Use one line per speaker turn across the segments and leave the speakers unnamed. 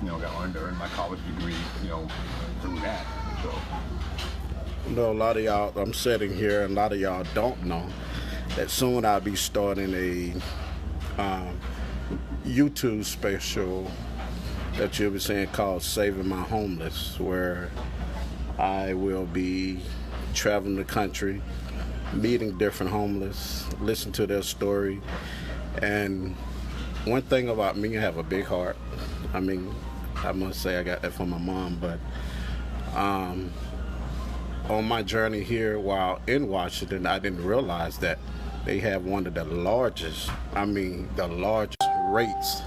earned my college degree, through that. So.
A lot of y'all, I'm sitting here, and a lot of y'all don't know that soon I'll be starting a YouTube special that you'll be seeing called Saving My Homeless, where I will be traveling the country, meeting different homeless, listen to their story. And one thing about me, I have a big heart. I mean, I must say I got that from my mom, but on my journey here while in Washington, I didn't realize that they have one of the largest rates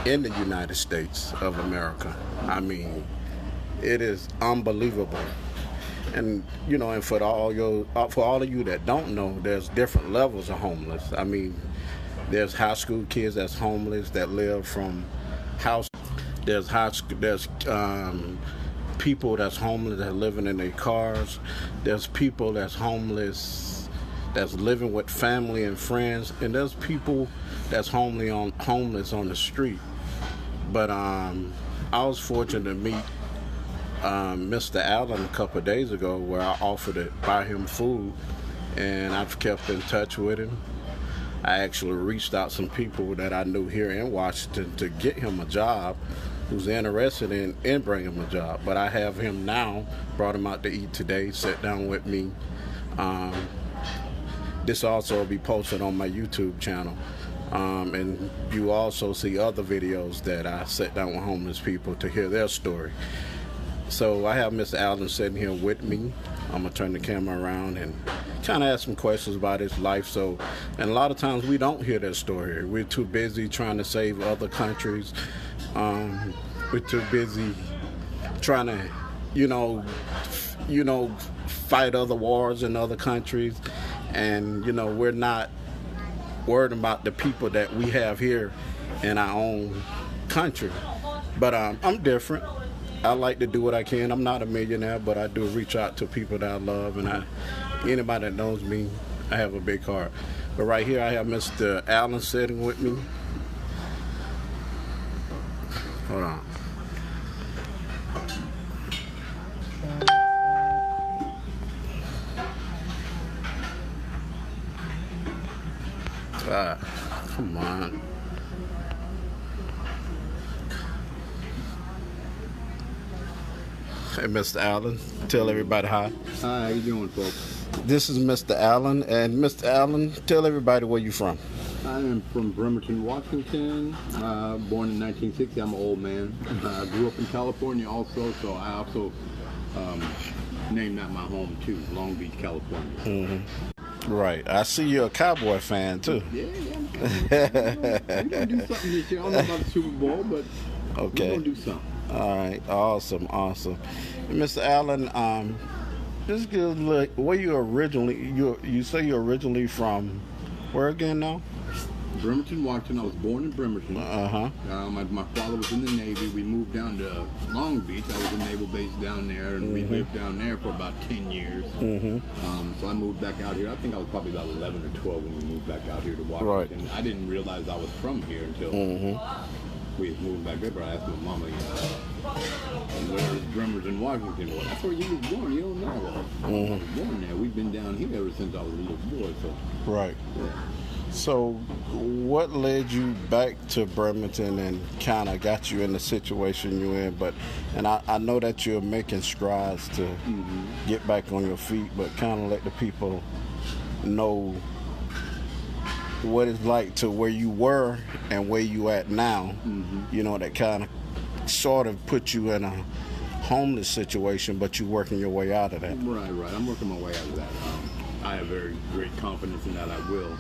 in the United States of America. I mean, it is unbelievable. And and for all of you that don't know, there's different levels of homeless. I mean, there's high school kids that's homeless that live from house. There's people that's homeless that are living in their cars. There's people that's homeless that's living with family and friends, and there's people that's homeless on the street. But I was fortunate to meet Mr. Allen a couple of days ago, where I offered to buy him food, and I've kept in touch with him. I actually reached out some people that I knew here in Washington to get him a job, who's interested in bringing him a job. But I have him now, brought him out to eat today, sat down with me. This also will be posted on my YouTube channel. And you also see other videos that I sat down with homeless people to hear their story. So I have Mr. Allen sitting here with me. I'm going to turn the camera around and kind of ask some questions about his life. And a lot of times we don't hear their story. We're too busy trying to save other countries. We're too busy trying to, fight other wars in other countries. And, we're not worried about the people that we have here in our own country. But I'm different. I like to do what I can. I'm not a millionaire, but I do reach out to people that I love, and anybody that knows me, I have a big heart. But right here I have Mr. Allen sitting with me. Hold on. Come on. Hey, Mr. Allen, tell everybody hi.
Hi, how you doing, folks?
This is Mr. Allen, and Mr. Allen, tell everybody where you're from.
I am from Bremerton, Washington, born in 1960. I'm an old man. I grew up in California also, so I also named that my home too, Long Beach, California.
Mm-hmm. Right. I see you're a Cowboy fan too.
Yeah, I'm we're gonna do something this year. I don't know about the Super Bowl, but
okay,
we're gonna do something.
All right, awesome. And Mr. Allen, just give a look. Where you originally? You say you're originally from where again now?
Bremerton, Washington. I was born in Bremerton. My father was in the Navy. We moved down to Long Beach. I was in naval base down there, and we lived down there for about 10 years. So I moved back out here. I think I was probably about 11 or 12 when we moved back out here to Washington.
Right.
I didn't realize I was from here until we was moving back there. But I asked my mama, where's Bremerton, Washington? Well, that's where you was born. You don't know. I was born there. We've been down here ever since I was a little boy. So
right.
Yeah.
So, what led you back to Bremerton and kind of got you in the situation you're in? And I know that you're making strides to get back on your feet, but kind of let the people know what it's like to where you were and where you at now. That kind of sort of put you in a homeless situation, but you're working your way out of that.
Right. I'm working my way out of that. I have very great confidence in that I will.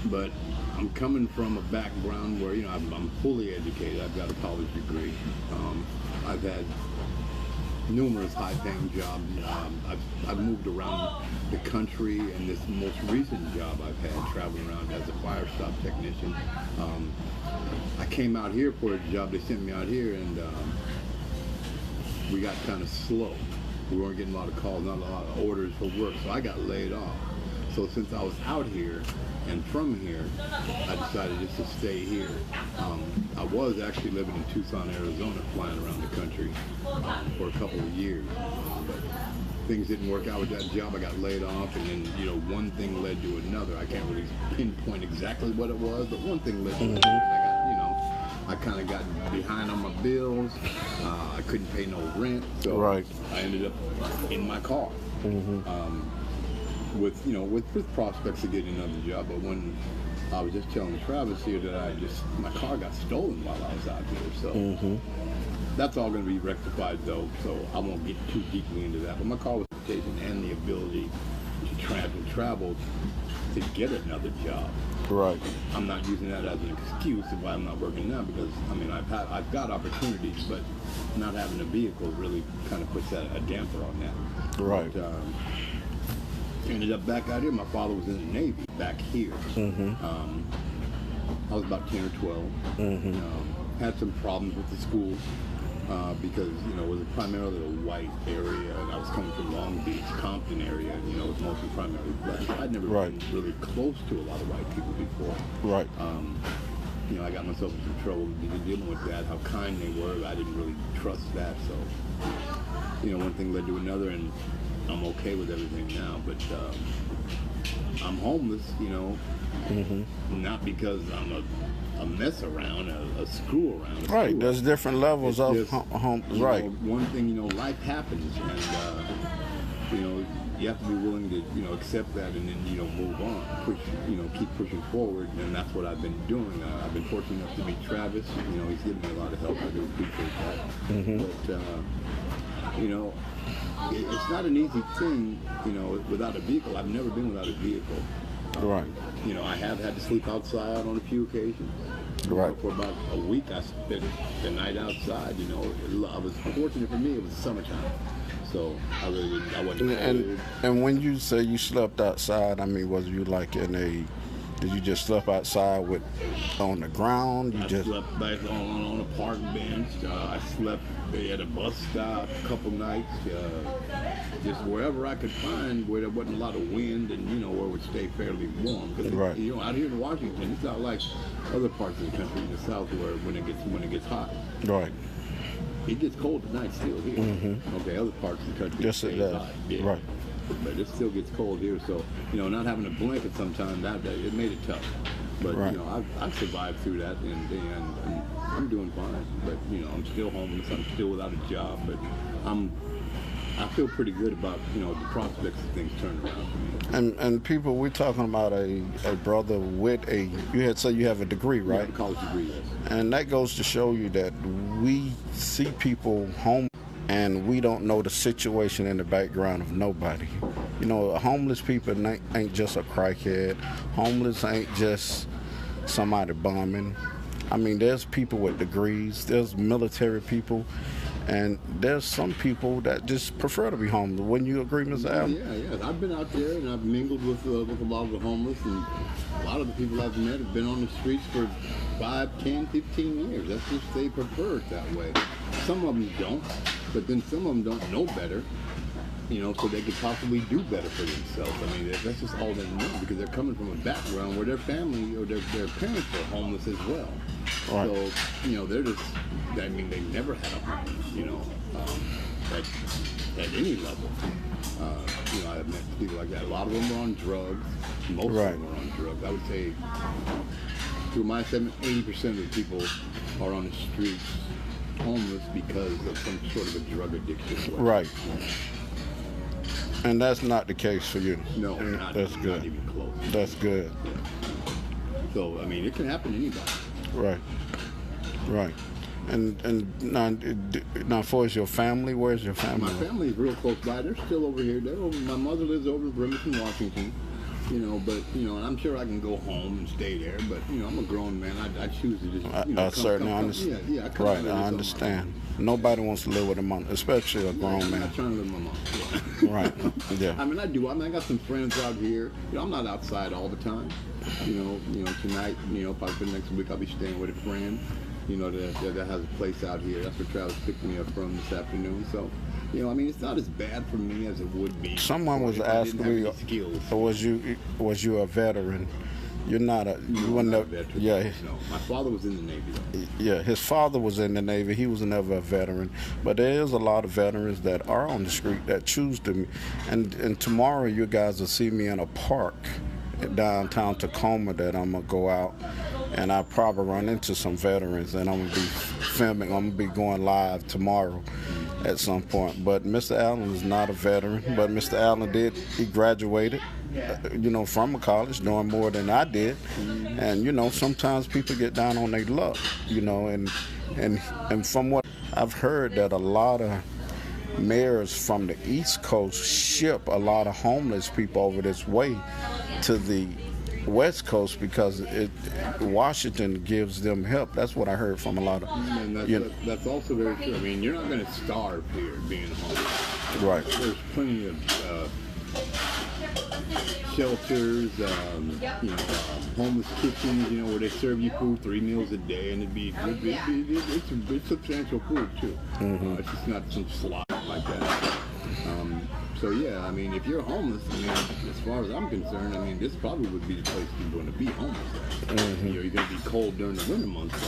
But I'm coming from a background where, I'm fully educated. I've got a college degree. I've had numerous high-paying jobs. I've moved around the country, and this most recent job I've had traveling around as a fire stop technician. I came out here for a job. They sent me out here, and we got kind of slow. We weren't getting a lot of calls, not a lot of orders for work, so I got laid off. So since I was out here and from here, I decided just to stay here. I was actually living in Tucson, Arizona, flying around the country for a couple of years. But things didn't work out with that job. I got laid off, and then, you know, one thing led to another. I can't really pinpoint exactly what it was, but one thing led to another. I kind of got behind on my bills. I couldn't pay no rent, so
Right.
I ended up in my car. With prospects of getting another job. But when I was just telling Travis here that my car got stolen while I was out here, so that's all going to be rectified though. So I won't get too deeply into that. But my car was taken, and the ability to travel to get another job.
Right.
I'm not using that as an excuse of why I'm not working now, because I mean I've got opportunities, but not having a vehicle really kind of puts a damper on that.
Right.
But, ended up back out here. My father was in the Navy back here. I was about 10 or 12. Had some problems with the school because, you know, it was primarily a white area, and I was coming from Long Beach, Compton area, and, you know, it was mostly primarily black. I'd never been really close to a lot of white people before.
Right.
You know, I got myself in some trouble dealing with that, how kind they were. I didn't really trust that, so, you know, one thing led to another, and I'm okay with everything now, but I'm homeless, you know, not because I'm a mess around, a screw around.
Right, there's different levels of
just,
home.
you
Right.
know, one thing, you know, life happens, and, you know, you have to be willing to, you know, accept that, and then, you know, move on, keep pushing forward, and that's what I've been doing. I've been fortunate enough to meet Travis. You know, he's given me a lot of help. I do appreciate that. But, you know, it's not an easy thing, you know, without a vehicle. I've never been without a vehicle.
Right.
You know, I have had to sleep outside on a few occasions.
Right.
For about a week, I spent the night outside. You know, I was fortunate for me. It was summertime, so I wasn't cold.
And when you say you slept outside, I mean, was you like did you just sleep outside on the ground?
I slept back on a park bench. I slept at a bus stop a couple nights, just wherever I could find where there wasn't a lot of wind, and, you know, where it would stay fairly warm. Because,
Right.
you know, out here in Washington, it's not like other parts of the country in the South where when it gets hot.
Right.
It gets cold at night still here. Okay, other parts of the country
Yes, it
stays
does.
hot. Yeah.
Right.
But it still gets cold here, so, you know, not having a blanket sometimes, that it made it tough. But,
Right.
you know, I've survived through that, and I'm doing fine. But, you know, I'm still homeless, I'm still without a job, but I feel pretty good about, you know, the prospects of things turning around for me.
And people, we're talking about a brother with you had said you have a degree,
I
right?
have a college degree, yes.
And that goes to show you that we see people home and we don't know the situation in the background of nobody. You know, homeless people ain't just a crackhead. Homeless ain't just somebody bumming. I mean, there's people with degrees, there's military people, and there's some people that just prefer to be homeless. Wouldn't you agree, Mr. Allen?
Yeah. I've been out there, and I've mingled with a lot of the homeless, and a lot of the people I've met have been on the streets for 5, 10, 15 years. That's just, they prefer it that way. Some of them don't, but then some of them don't know better, you know, so they could possibly do better for themselves. I mean, that's just all they know, because they're coming from a background where their family or their parents were homeless as well.
Right.
So, you know, they're just, I mean, they never had a home, you know, at any level. You know, I've met people like that. A lot of them were on drugs. Most of them were on drugs. I would say, through my 80% of the people are on the streets homeless because of some sort of a drug addiction.
Right. And that's not the case for you.
No, not even close.
That's good.
Yeah. So, I mean, it can happen to anybody.
Right. And now, for your family, where's your family?
My family is real close by. They're still over here. My mother lives over in Bremerton, Washington. You know, but, you know, and I'm sure I can go home and stay there. But, you know, I'm a grown man. I choose to just, you know,
I certainly understand.
Yeah,
right, I understand. Nobody wants to live with a mom, especially a grown man.
I'm not trying to live with my mom.
Right. Yeah.
I mean, I do. I mean, I got some friends out here. You know, I'm not outside all the time. You know, tonight, you know, probably for the next week, I'll be staying with a friend. that has a place out here. That's where Travis picked me up from this afternoon. So, I mean, it's not as bad for me as it would be.
Someone was
if I
asking
didn't
me,
have any skills.
was you a veteran? You're not a.
No,
You
I'm
were
not a
never.
veteran.
Yeah.
No, my father was in the Navy, though.
Yeah, his father was in the Navy. He was never a veteran. But there is a lot of veterans that are on the street that choose to. And tomorrow you guys will see me in a park in downtown Tacoma that I'm going to go out. And I'll probably run into some veterans. And I'm going to be filming. I'm going to be going live tomorrow at some point. But Mr. Allen is not a veteran. But Mr. Allen he graduated. From a college, doing more than I did, and sometimes people get down on their luck, and from what I've heard, that a lot of mayors from the East Coast ship a lot of homeless people over this way to the West Coast because Washington gives them help. That's what I heard from a lot of.
And that's also very true. I mean, you're not going to starve here being homeless.
Right.
There's plenty of shelters, homeless kitchens, where they serve you food 3 meals a day, and it's substantial food too. It's just not some slop like that. So yeah, I mean, if you're homeless, I mean, as far as I'm concerned, I mean, this probably would be the place you're going to be homeless at. You're going to be cold during the winter months,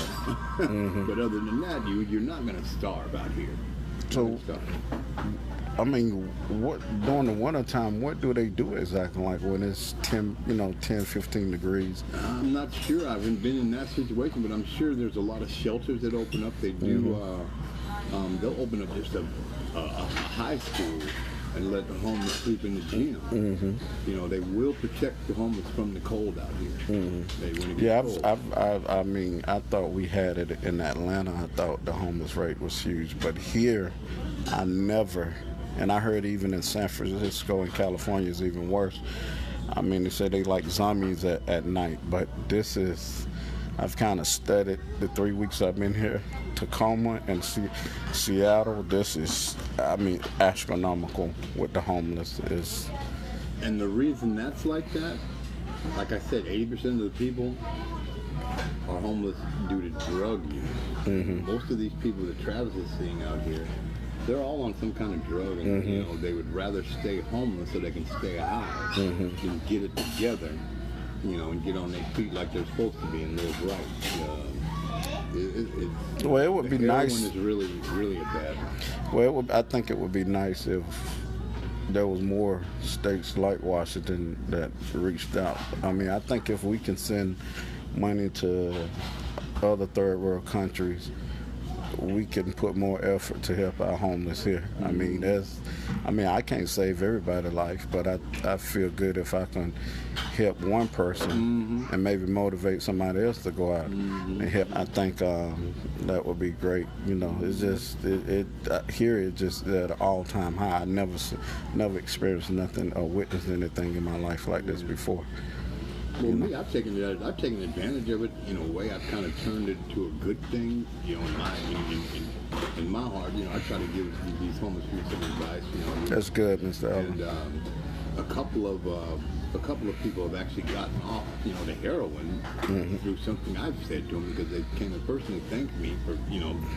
though. But other than that, you're not going to starve out here.
So, I mean, during the wintertime, what do they do exactly? Like when it's 10, 15 degrees?
I'm not sure. I haven't been in that situation, but I'm sure there's a lot of shelters that open up. They do. They'll open up just a high school and let the homeless sleep in the gym. They will protect the homeless from the cold out here.
I mean, I thought we had it in Atlanta. I thought the homeless rate was huge, but here, I never. And I heard even in San Francisco and California is even worse. I mean, they say they like zombies at night, but I've kind of studied the 3 weeks I've been here. Tacoma and Seattle, this is, astronomical with the homeless.
And the reason that's like that, like I said, 80% of the people are homeless due to drug use. Most of these people that Travis is seeing out here, they're all on some kind of drug, and they would rather stay homeless so they can stay high than get it together, and get on their feet like they're supposed to be and live right.
Well, it would be nice.
One is really, really a bad one.
Well, I think it would be nice if there was more states like Washington that reached out. I mean, I think if we can send money to other third world countries, we can put more effort to help our homeless here. I mean, I can't save everybody's life, but I feel good if I can help one person and maybe motivate somebody else to go out and help. I think that would be great. It's just here it's just at an all-time high. I never experienced nothing or witnessed anything in my life like this before.
Well, me, I've taken advantage of it in a way. I've kind of turned it into a good thing, in my heart. I try to give these homeless people some advice.
That's good, Mr. Allen.
And a couple of people have actually gotten off, the heroin through something I've said to them, because they came and personally thanked me for,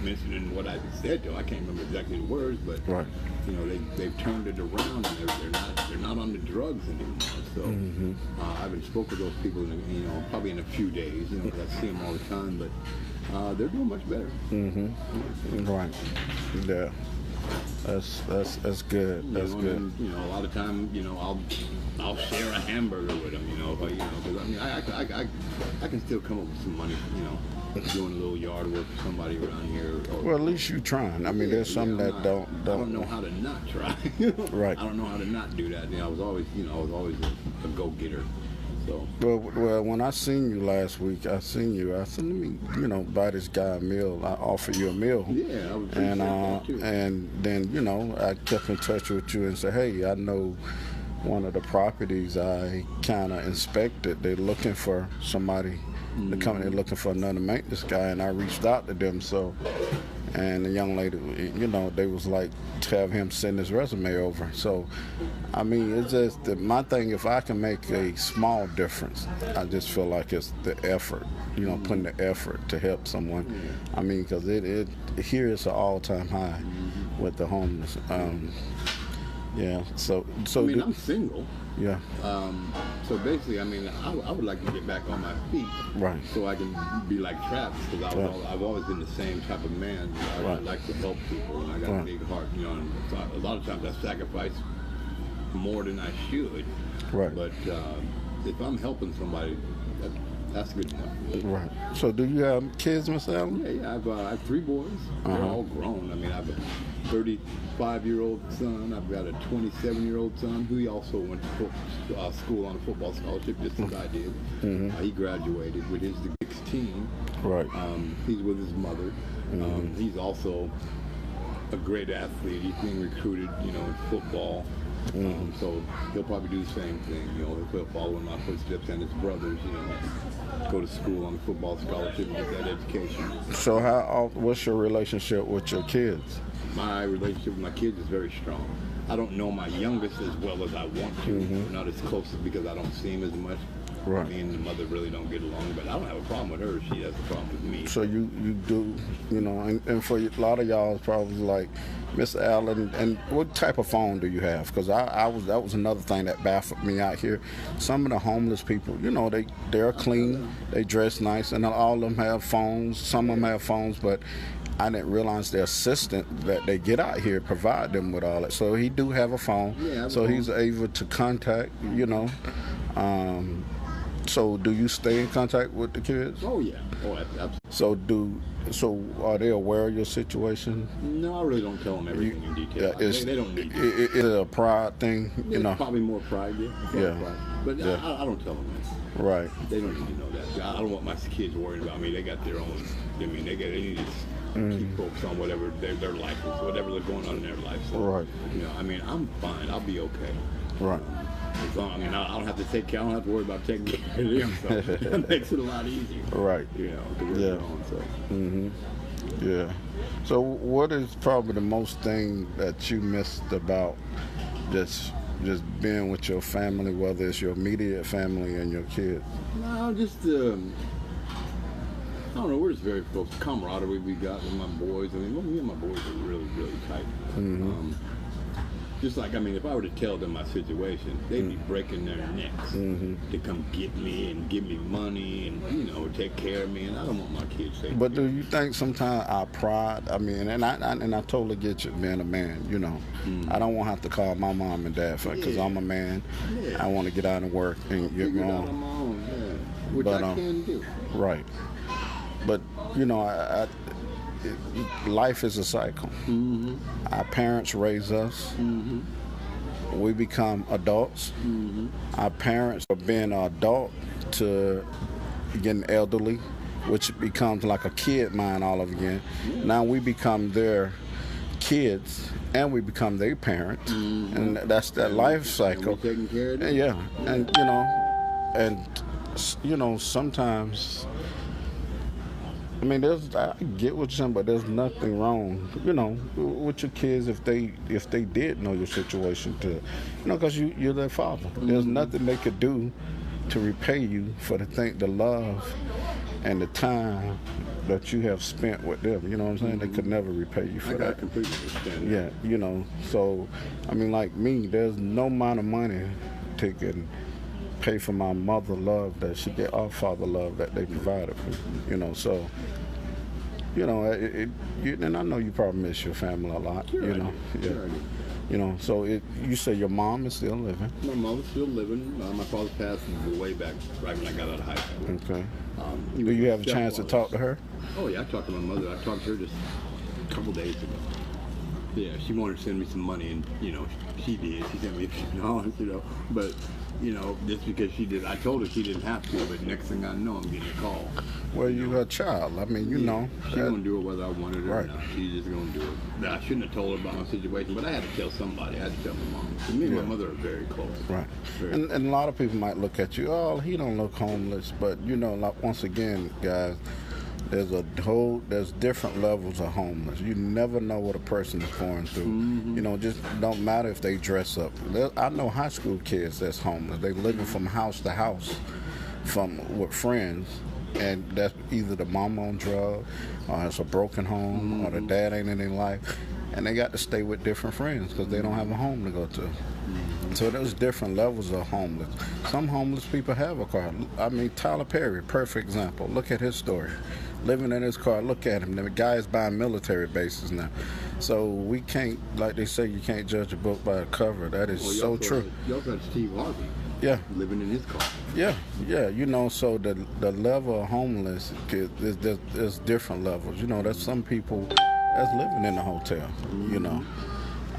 mentioning what I said to them. I can't remember exactly the words, but
right.
They've turned it around, and they're not on the drugs anymore. So I haven't spoken to those people in probably in a few days, because I see them all the time, but they're doing much better.
Right. Yeah. That's good. That's good.
And, a lot of time, I'll share a hamburger with them, because I can still come up with some money, doing a little yard work for somebody around here.
Well, at least you're trying. I mean, there's some that don't.
I don't know how to not try.
Right.
I don't know how to not do that. I was always, a go-getter. So.
Well, when I seen you last week, I said, let me, buy this guy a meal. I offered you a meal.
Yeah, I was appreciate that too.
And then, I kept in touch with you and said, hey, I know one of the properties I kind of inspected. They're looking for somebody. The company looking for another maintenance guy, and I reached out to them. So, And the young lady, you know, they was like to have him send his resume over. So, I mean, it's just my thing. If I can make a small difference, I just feel like it's the effort. You know, putting the effort to help someone. I mean, because it here it's an all-time high with the homeless. Yeah. So.
I mean, I'm single.
Yeah.
So basically, I mean, I would like to get back on my feet,
Right.
so I can be like Travis, because
Right.
I've always been the same type of man. I
Right.
like to help people, and I got
Right.
a big heart, you know. And so a lot of times I sacrifice more than I should.
Right.
But if I'm helping somebody, that's good enough.
Right. So, do you have kids, Miss Allen?
Yeah. I have 3 boys. They're all grown. I mean, I have a 35-year-old son. I've got a 27-year-old son who also went to school on a football scholarship, just as I did. He graduated with his degree at 16.
Right.
He's with his mother. He's also a great athlete. He's being recruited, you know, in football. So he'll probably do the same thing. You know, he'll follow in my footsteps, and his brothers, you know, go to school on a football scholarship and get that education.
So, what's your relationship with your kids?
My relationship with my kids is very strong. I don't know my youngest as well as I want to. We're not as close because I don't see him as much.
Right.
Me and the mother really don't get along, but I don't have a problem with her. She has a problem with me.
So you do, you know, and for a lot of y'all, it's probably like, Miss Allen, and what type of phone do you have? Because that was another thing that baffled me out here. Some of the homeless people, you know, they're clean, they dress nice, and all of them have phones. Some of them have phones, but I didn't realize the assistant that they get out here provide them with all that. So he do have a phone,
Yeah,
so he's able to contact, you know. So do you stay in contact with the kids?
Oh yeah. Oh, absolutely.
So are they aware of your situation?
No, I really don't tell them everything in detail. They don't need to.
Is it a pride thing? You
It's
know,
probably more pride, yeah. It's more
Yeah.
pride. But
Yeah.
I don't tell them that.
right?
They don't need to know that. I don't want my kids worried about me. They got their own. I mean, they need to keep focused on whatever their life is, whatever is going on in their life. So,
Right.
You know, I mean, I'm fine. I'll be okay.
Right.
As long, I mean, I don't have to take care. I don't have to worry about taking care of them. So that makes it a lot easier.
Right.
You know, to work
Yeah.
on. So.
Yeah. So what is probably the most thing that you missed about just being with your family, whether it's your immediate family and your kids?
No, just I don't know. We're just very close. Camaraderie we got with my boys. I mean, me and my boys are really, really tight. Just like, I mean, if I were to tell them my situation, they'd be breaking their necks to come get me and give me money and, you know, take care of me. And I don't want my kids taking
But do you think sometimes our pride? I mean, and I totally get you being a man. You know, I don't want to have to call my mom and dad for because
Yeah.
I'm a man.
Yeah.
I want to get out and work and get
figure it out
on.
on my own, yeah. Which
But,
I can do.
Right. But you know, life is a cycle. Our parents raise us. We become adults. Our parents are being an adult to getting elderly, which becomes like a kid mind all over again. Now we become their kids and we become their parents, and that's that life cycle.
And we taking care of them.
Yeah, and you know, sometimes. I mean, I get what you're saying, but there's nothing wrong, you know, with your kids if they did know your situation, to, you know, because you're their father. There's nothing they could do to repay you for the love and the time that you have spent with them. You know what I'm saying? They could never repay you for
I
that.
completely understand.
Yeah, you know. So, I mean, like me, there's no amount of money taken. Pay for my mother love that she get, our father love that they provided for me, you know. So, you know, and I know you probably miss your family a lot,
Sure
you
I
know.
do.
Yeah.
Sure I do.
You know, so you say your mom is still living.
My mother's still living. My father passed way back right when I got out of high school.
Okay.
He
Do
was
you
a
have a chance to
stepfather.
talk to her?
Oh yeah, I talked to my mother. I talked to her just a couple days ago. Yeah, she wanted to send me some money, and you know, she did. She sent me a few dollars, you know. But you know, just because she did, I told her she didn't have to. But next thing I know, I'm getting a call.
Well, you her child. I mean, you know.
She's
that-
gonna do it whether I wanted her
Right.
or not. She's just gonna do it. Now, I shouldn't have told her about my situation, but I had to tell somebody. I had to tell my mom. Me and
Yeah.
my mother are very close.
Right.
Very
And a lot of people might look at you, oh, he don't look homeless. But, you know, like, once again, guys, There's different levels of homeless. You never know what a person is going through. You know, just don't matter if they dress up. I know high school kids that's homeless. They living from house to house, with friends, and that's either the mama on drugs, or it's a broken home, or the dad ain't in their life, and they got to stay with different friends because they don't have a home to go to. So there's different levels of homeless. Some homeless people have a car. I mean, Tyler Perry, perfect example. Look at his story. Living in his car, look at him. The guy is buying military bases now. So we can't, like they say, you can't judge a book by the cover. That is so true.
You also had Steve Harvey.
Yeah.
Living in his car.
Yeah. You know, so the level of homeless there's different levels. You know, there's some people that's living in a hotel, you know.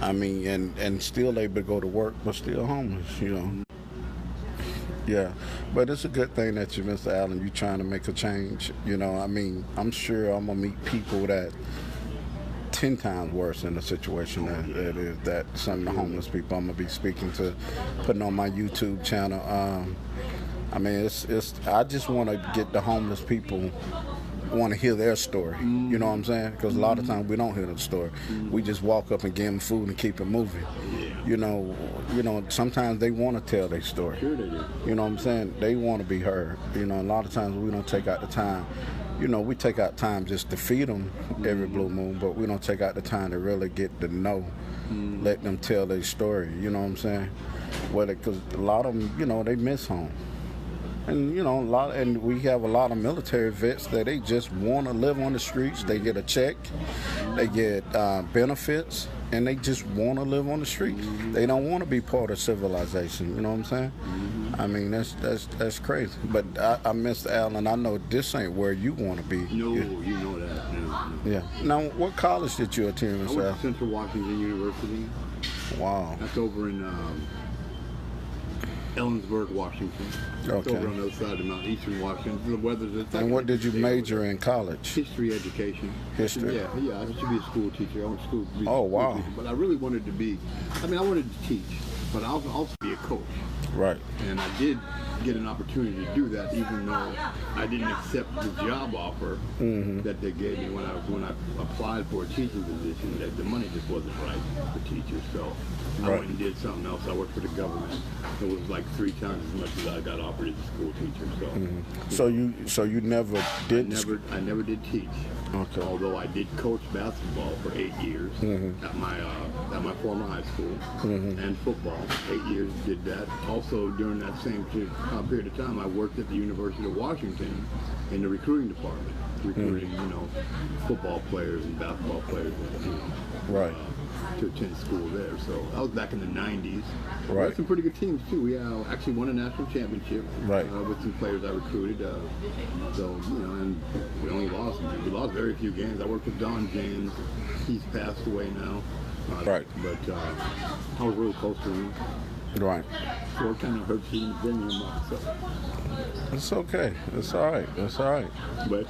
I mean, and still able to go to work, but still homeless, you know. Yeah, but it's a good thing that you, Mr. Allen, you trying to make a change. You know, I mean, I'm sure I'm gonna meet people that 10 times worse in the situation that some of the homeless people I'm gonna be speaking to, putting on my YouTube channel. I mean, I just want to get the homeless people. Want to hear their story, you know what I'm saying? Because a lot of times we don't hear the story. We just walk up and give them food and keep it moving. You know, sometimes they want to tell their story.
Sure they do.
You know what I'm saying? They want to be heard. You know, a lot of times we don't take out the time. You know, we take out time just to feed them every blue moon, but we don't take out the time to really get to know, let them tell their story. You know what I'm saying? Because a lot of them, you know, they miss home. And you know, and we have a lot of military vets that they just want to live on the streets. They get a check, they get benefits, and they just want to live on the streets. They don't want to be part of civilization. You know what I'm saying? I mean, that's crazy. But Mr. Allen, I know this ain't where you want to be.
No, you know that. No.
Yeah. Now, what college did you attend, Mr.
I went
Allen?
to Central Washington University.
Wow.
That's over in Ellensburg, Washington.
Okay.
It's over on the other side of the mountain, eastern Washington. The weather's
And what did you major in college?
History education.
History?
Yeah, I used to be a school teacher. I went to school to be
Oh,
a
wow.
school teacher. But I really wanted to be, I wanted to teach, but I also be a coach.
Right.
And I did get an opportunity to do that, even though I didn't accept the job offer that they gave me when I applied for a teaching position. That the money just wasn't right for teachers, so I went and did something else. I worked for the government. It was like 3 times as much as I got offered as a school teacher. So
you never did?
I never did teach.
Okay.
Although I did coach basketball for 8 years at my former high school, and football 8 years did that. Also during that same period of time, I worked at the University of Washington in the recruiting department, recruiting football players and basketball players,
Right.
To attend school there. So I was back in the 90s. We
Right.
had some pretty good teams too. We actually won a national championship with some players I recruited. And we only lost. We lost very few games. I worked with Don James. He's passed away now.
Right.
But I was real close to him.
Right.
So it kind of hurts to bring him up. So.
It's okay. It's all right. It's all right.
But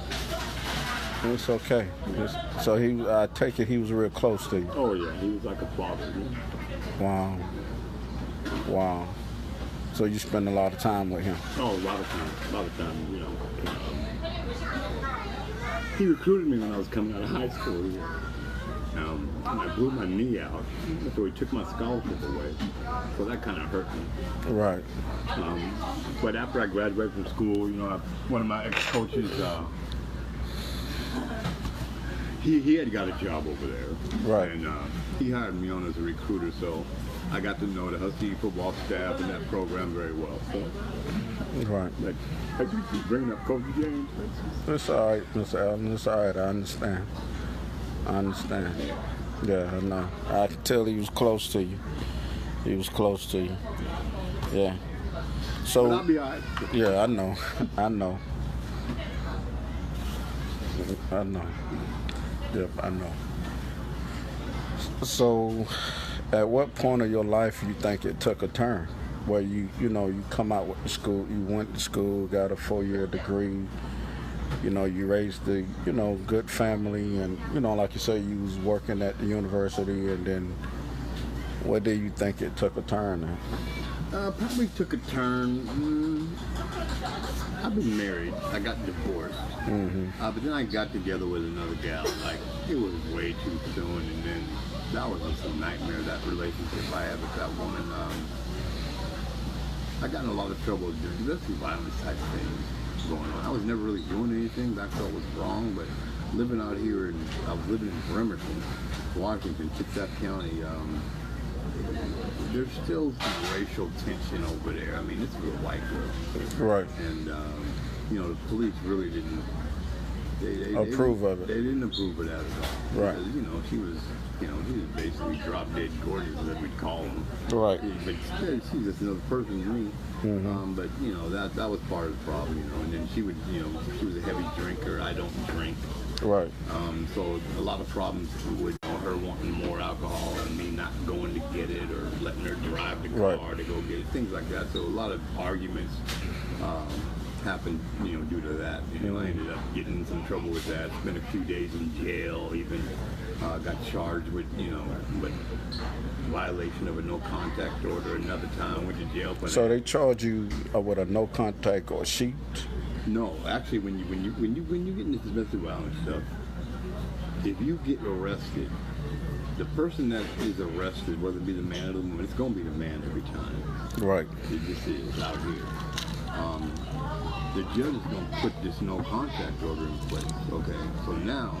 it's okay. So I take it he was real close to you.
Oh yeah, he was like a father. Yeah.
Wow. So you spend a lot of time with him.
Oh, a lot of time. He recruited me when I was coming out of high school. And I blew my knee out, so he took my scholarship away. So that kind of hurt me.
Right.
But after I graduated from school, one of my ex-coaches, he had got a job over there.
Right.
And he hired me on as a recruiter, so I got to know the Husky football staff and that program very well. So,
right.
But I do keep bringing up Coach James.
It's all right, Mr. Allen. It's all right. I understand. Yeah, I know. I could tell he was close to you. Yeah. So.
But I'll be all right.
Yeah, I know. Yep, I know. So, at what point of your life you think it took a turn? Where you come out with the school, you went to school, got a 4-year degree, you raised the, good family, and, like you say, you was working at the university, and then what do you think it took a turn at?
Probably took a turn. I've been married. I got divorced. But then I got together with another gal. Like, it was way too soon. And then that was just a nightmare, that relationship I had with that woman. I got in a lot of trouble with domestic violence type things going on. I was never really doing anything that I felt was wrong, but living out here, I was living in Bremerton, Washington, Kitsap County. There's still some racial tension over there. I mean, it's real white girl.
Right.
And, the police really didn't
approve of it.
They didn't approve of that at all.
Right.
Because, she was basically drop dead gorgeous, as we'd call them.
Right.
But she's just another person to me. But, that was part of the problem, and then she would, she was a heavy drinker. I don't drink.
Right.
So a lot of problems with her wanting more alcohol and me not going to get it, or letting her drive the car to go get it, things like that. So a lot of arguments happened, due to that. I ended up getting in some trouble with that. Spent a few days in jail. Even got charged with, with violation of a no contact order. Another time went to jail.
So they charge you with a no contact or sheet?
No, actually, when you get into domestic violence stuff, if you get arrested, the person that is arrested, whether it be the man or the woman, it's going to be the man every time.
Right.
It just is out here. The judge is going to put this no contact order in place. Okay, so now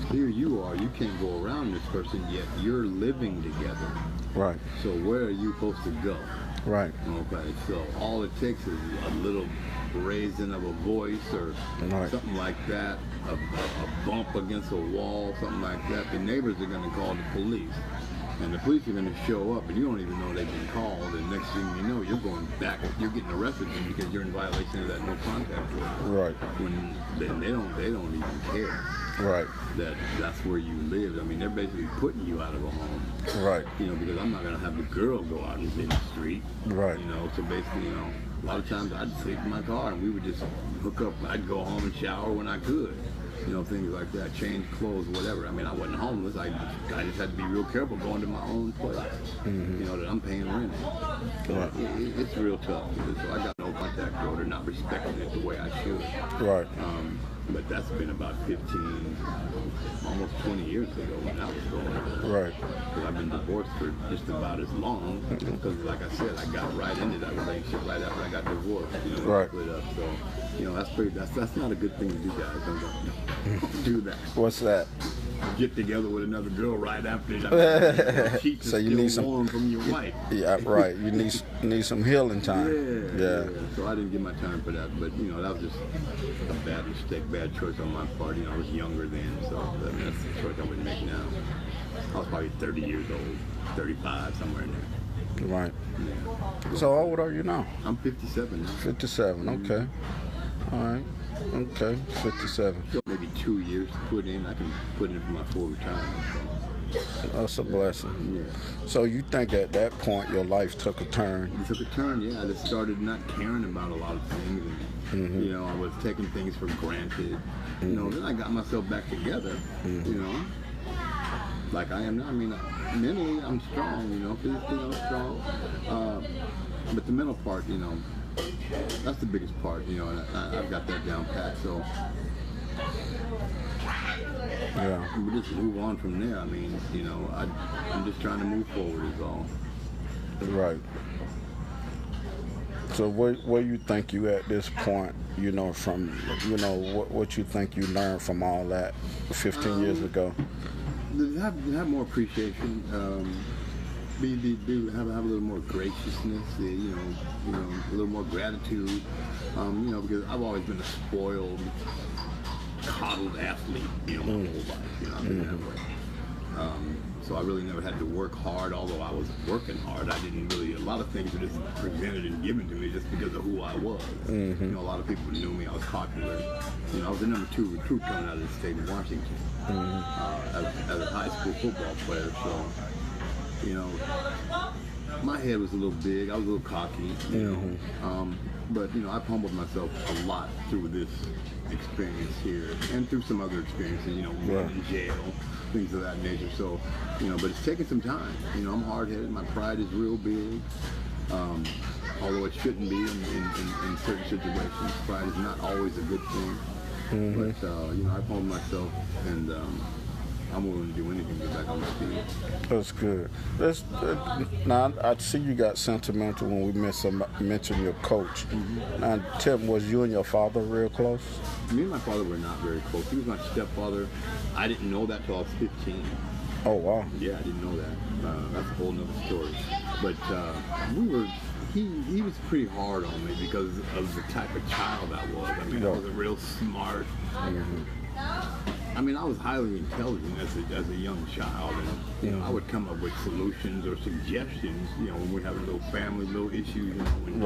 here you are. You can't go around this person yet. You're living together.
Right.
So where are you supposed to go?
Right.
Okay, so all it takes is a little raising of a voice or something like that, a bump against a wall, something like that. The neighbors are going to call the police. And the police are going to show up, and you don't even know they've been called. And next thing you know, you're going back, you're getting arrested because you're in violation of that no contact order.
Right.
When they don't even care.
Right.
That's where you live. I mean, they're basically putting you out of a home.
Right.
Because I'm not going to have the girl go out in the street.
Right.
So basically, a lot of times I'd sleep in my car and we would just hook up. I'd go home and shower when I could. Things like that, change clothes, whatever. I mean, I wasn't homeless. I just had to be real careful going to my own place. That I'm paying rent. So it's real tough. So I got no contact order, not respecting it the way I should.
Right.
But that's been about 15, almost 20 years ago when that was going on. Right. Because I've been divorced for just about as long. Because, like I said, I got right into that relationship right after I got divorced.
Right.
Split up. So, that's not a good thing to do, guys. Don't do that.
What's that?
Get together with another girl right after that. Sheets
So
are
you
still
need some
warm from your wife.
Yeah, right. You need some healing time.
Yeah. So I didn't get my time for that, but that was just a bad mistake, bad choice on my part. I was younger then, so that's the choice I wouldn't make now. I was probably 30 years old, 35, somewhere in there.
Right.
Yeah.
So how old are you now?
I'm 57 now.
57. Okay. All right. Okay. 57.
So maybe 2 years to put in. I can put in for my full retirement. So.
That's a blessing.
Yeah.
So you think at that point your life took a turn?
It took a turn, yeah. I just started not caring about a lot of things. And, I was taking things for granted. Then I got myself back together, like I am now. I mean, mentally I'm strong, physically I'm strong. But the mental part, that's the biggest part, and I've got that down pat. So
Yeah.
we just move on from there. I mean, I'm just trying to move forward is all.
Right. So where you think you at this point, from, what you think you learned from all that 15 years ago?
Have more appreciation, have a little more graciousness, a little more gratitude, because I've always been a spoiled, coddled athlete, my whole life, I've been that way. So I really never had to work hard, although I was working hard. I didn't really, a lot of things were just presented and given to me just because of who I was. A lot of people knew me, I was popular. I was the number 2 recruit coming out of the state of Washington as a high school football player. So, my head was a little big, I was a little cocky, but I've humbled myself a lot through this experience here and through some other experiences, being in jail, things of that nature. So, but it's taken some time. I'm hard-headed, my pride is real big. Although it shouldn't be in certain situations. Pride is not always a good thing. But, I've honed myself, and I'm willing to do anything to get back on my feet.
That's good. Now, I see you got sentimental when we mentioned your coach. Now, Tim, was you and your father real close?
Me and my father were not very close. He was my stepfather. I didn't know that till I was 15.
Oh, wow.
Yeah, I didn't know that. That's a whole nother story. But he was pretty hard on me because of the type of child I was. I mean, I wasn't real smart. I mean, I was highly intelligent as a young child, and I would come up with solutions or suggestions. When we're having little family, little issues. When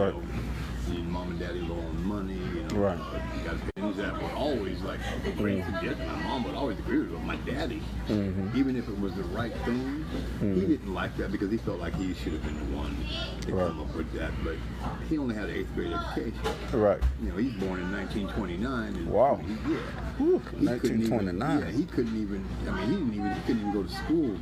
mom and daddy low on money. You got things that were always like a great suggestion. My mom would always agree with it. My daddy, even if it was the right thing, he didn't like that because he felt like he should have been the one to come up with that. But he only had an 8th grade education.
Right.
He's born in 1929. And
wow.
He
1929.
He couldn't even. I mean, he couldn't even go to school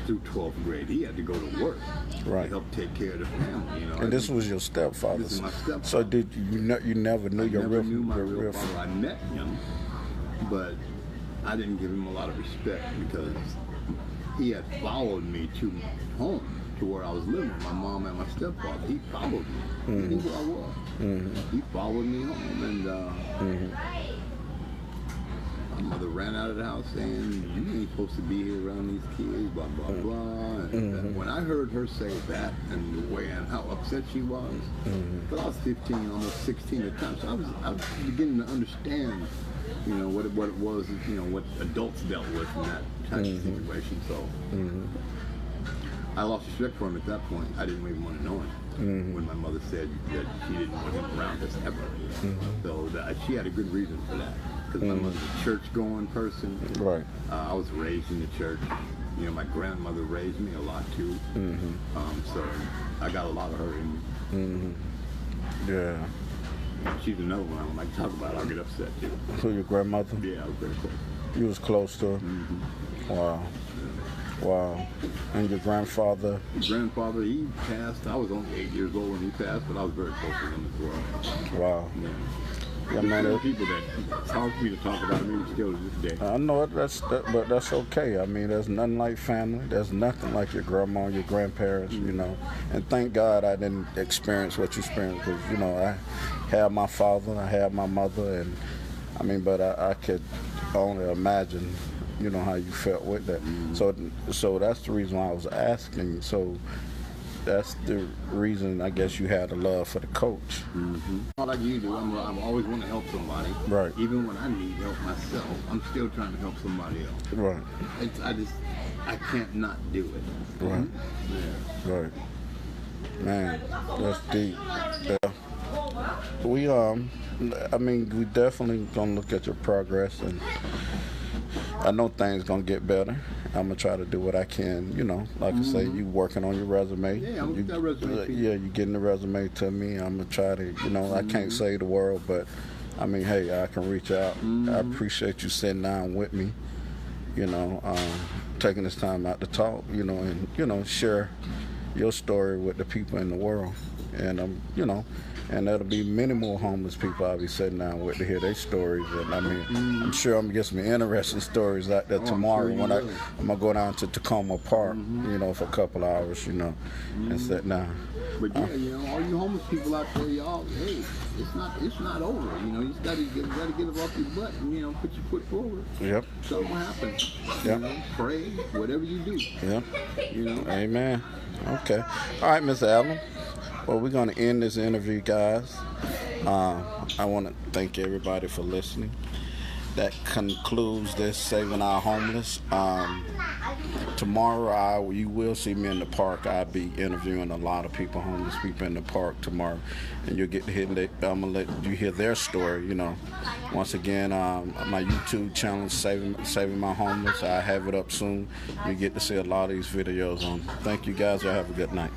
through 12th grade. He had to go to work to help take care of the family.
And this was your stepfather.
This is my stepfather.
So did you never knew your real?
I never knew my real father. I met him, but I didn't give him a lot of respect because he had followed me to home to where I was living with my mom and my stepfather. He followed me. He knew who I was. He followed me home, and my mother ran out of the house saying, "You ain't supposed to be here around these kids, blah, blah, blah." And when I heard her say that and the way and how upset she was, but I was 15, almost 16 at the time, so I was beginning to understand, what it was, what adults dealt with in that type of situation. So I lost respect for him at that point. I didn't even want to know him when my mother said that she didn't want him around us ever. So she had a good reason for that. Because my mother's a church-going person. Right. I was raised in the church. My grandmother raised me a lot too. So I got a lot of her in me.
Yeah.
She's another one I don't like to talk about. I'll get upset too.
So your grandmother?
Yeah, I was very close.
You was close to her? Wow. Wow. And your grandfather?
Grandfather, he passed. I was only 8 years old when he passed, but I was very close to him as well.
Wow.
Yeah.
Yeah, man.
There are people that talk to me to talk about him even still to this day.
I know it, but that's okay. I mean, there's nothing like family. There's nothing like your grandma, your grandparents, And thank God I didn't experience what you experienced because, I had my father, I had my mother, and but I could only imagine, how you felt with that. So that's the reason why I was asking. So that's the reason I guess you had a love for the coach.
Like you do, I always want to help somebody.
Right.
Even when I need help myself, I'm still trying to help somebody else.
Right.
I can't not do it.
Right.
Yeah.
Right. Man, that's deep. Yeah. We we definitely gonna look at your progress, and I know things gonna get better. I'm gonna try to do what I can, like I say, you working on your resume.
Yeah, I'm gonna get that resume.
Yeah, you getting the resume to me. I'm gonna try to, I can't save the world, but hey, I can reach out. I appreciate you sitting down with me, taking this time out to talk, and share your story with the people in the world, and and there'll be many more homeless people I'll be sitting down with to hear their stories. And I'm sure I'm gonna get some interesting stories out there tomorrow when I'm gonna go down to Tacoma Park, for a couple hours, and sit down.
But yeah, all you homeless people out there, y'all, hey, it's not over. You just gotta get it off your butt and put your foot forward.
Yep.
Something will happen.
Yep.
Pray, whatever you do.
Yep. Amen. Okay. All right, Mr. Allen. Well, we're going to end this interview, guys. I want to thank everybody for listening. That concludes this Saving Our Homeless. Tomorrow, you will see me in the park. I'll be interviewing a lot of people, homeless people in the park tomorrow. And you'll get to hear, I'm going to let you hear their story, Once again, my YouTube channel, Saving My Homeless. I have it up soon. You get to see a lot of these videos on. Thank you, guys. Y'all have a good night.